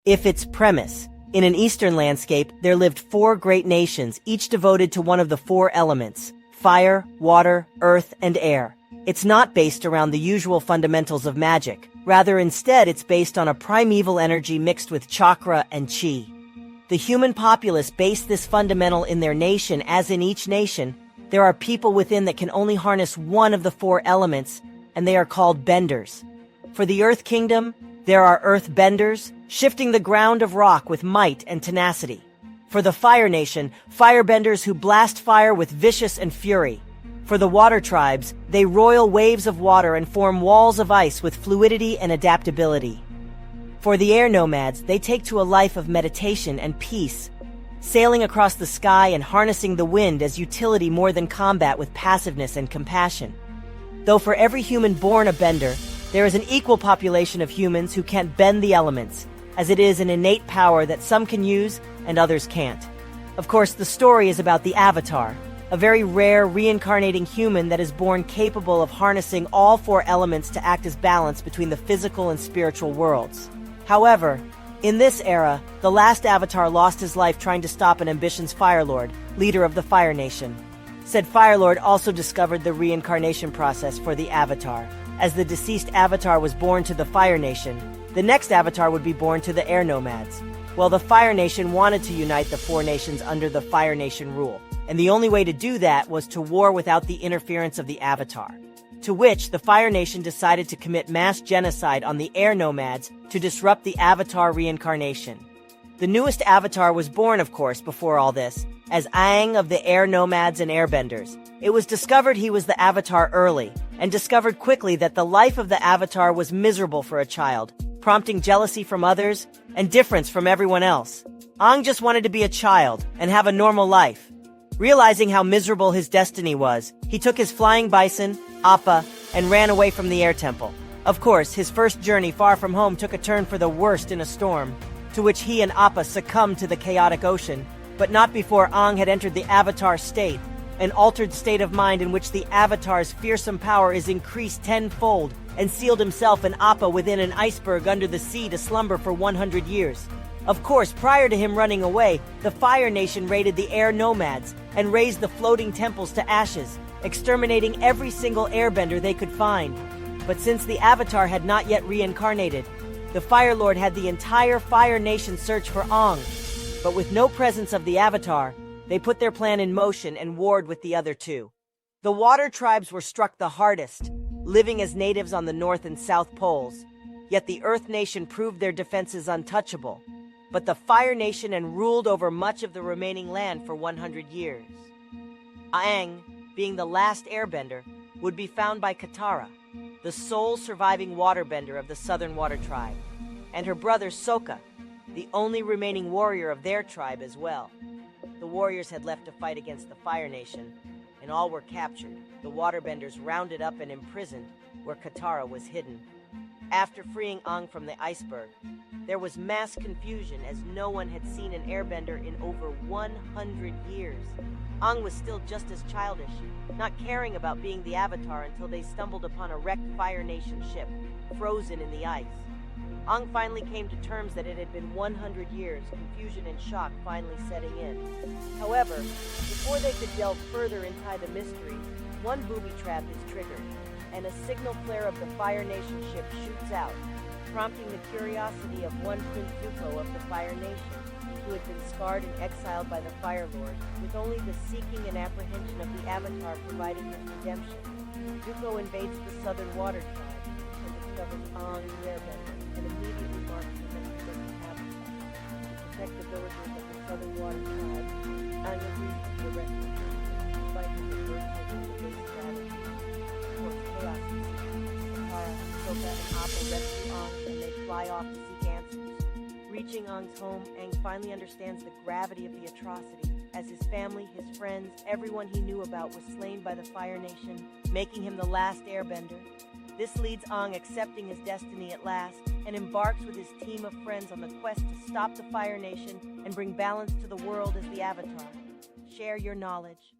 If its premise. In an Eastern landscape, there lived four great nations, each devoted to one of the four elements: fire, water, earth, and air. It's not based around the usual fundamentals of magic. Rather, instead, it's based on a primeval energy mixed with chakra and chi. The human populace based this fundamental in their nation. As in each nation, there are people within that can only harness one of the four elements, and they are called benders. For the Earth Kingdom, there are earth benders, shifting the ground of rock with might and tenacity. For the Fire Nation, firebenders who blast fire with vicious and fury. For the Water Tribes, they roil waves of water and form walls of ice with fluidity and adaptability. For the Air Nomads, they take to a life of meditation and peace, sailing across the sky and harnessing the wind as utility more than combat with passiveness and compassion. Though for every human born a bender, there is an equal population of humans who can't bend the elements, as it is an innate power that some can use and others can't. Of course, the story is about the Avatar, a very rare reincarnating human that is born capable of harnessing all four elements to act as balance between the physical and spiritual worlds. However, in this era, the last Avatar lost his life trying to stop an ambitious Fire Lord, leader of the Fire Nation. Said Fire Lord also discovered the reincarnation process for the Avatar. As the deceased Avatar was born to the Fire Nation, the next Avatar would be born to the Air Nomads. Well, the Fire Nation wanted to unite the four nations under the Fire Nation rule, and the only way to do that was to war without the interference of the Avatar. To which the Fire Nation decided to commit mass genocide on the Air Nomads to disrupt the Avatar reincarnation. The newest Avatar was born, of course, before all this, as Aang of the Air Nomads and Airbenders. It was discovered he was the Avatar early, and discovered quickly that the life of the Avatar was miserable for a child, prompting jealousy from others and difference from everyone else. Aang just wanted to be a child and have a normal life. Realizing how miserable his destiny was, he took his flying bison, Appa, and ran away from the air temple. Of course, his first journey far from home took a turn for the worst in a storm, to which he and Appa succumbed to the chaotic ocean, but not before Aang had entered the Avatar state, an altered state of mind in which the Avatar's fearsome power is increased tenfold, and sealed himself and Appa within an iceberg under the sea to slumber for 100 years. Of course, prior to him running away, the Fire Nation raided the Air Nomads and razed the floating temples to ashes, exterminating every single airbender they could find. But since the Avatar had not yet reincarnated, the Fire Lord had the entire Fire Nation search for Aang. But with no presence of the Avatar, they put their plan in motion and warred with the other two. The Water Tribes were struck the hardest, living as natives on the North and South Poles. Yet the Earth Nation proved their defenses untouchable. But the Fire Nation and ruled over much of the remaining land for 100 years. Aang, being the last airbender, would be found by Katara, the sole surviving waterbender of the Southern Water Tribe, and her brother Sokka, the only remaining warrior of their tribe as well. The warriors had left to fight against the Fire Nation, and all were captured, the waterbenders rounded up and imprisoned where Katara was hidden. After freeing Aang from the iceberg, there was mass confusion as no one had seen an airbender in over 100 years. Aang was still just as childish, not caring about being the Avatar until they stumbled upon a wrecked Fire Nation ship, frozen in the ice. Aang finally came to terms that it had been 100 years, confusion and shock finally setting in. However, before they could delve further into the mystery, one booby trap is triggered, and a signal flare of the Fire Nation ship shoots out, prompting the curiosity of one Prince Zuko of the Fire Nation, who had been scarred and exiled by the Fire Lord, with only the seeking and apprehension of the Avatar providing his redemption. Zuko invades the Southern Water Tribe and discovers Aang the Airbender, and immediately marks him as the Avatar. To protect the villagers of the Southern Water Tribe, Aang agrees to arrest him, despite his aversion to the base strategy. Of course, chaos ensues. Katara, Sokka, and Appa rescue Aang, and they fly off to seek answers. Reaching Aang's home, Aang finally understands the gravity of the atrocity, as his family, his friends, everyone he knew about was slain by the Fire Nation, making him the last airbender. This leads Aang accepting his destiny at last, and embarks with his team of friends on the quest to stop the Fire Nation and bring balance to the world as the Avatar. Share your knowledge.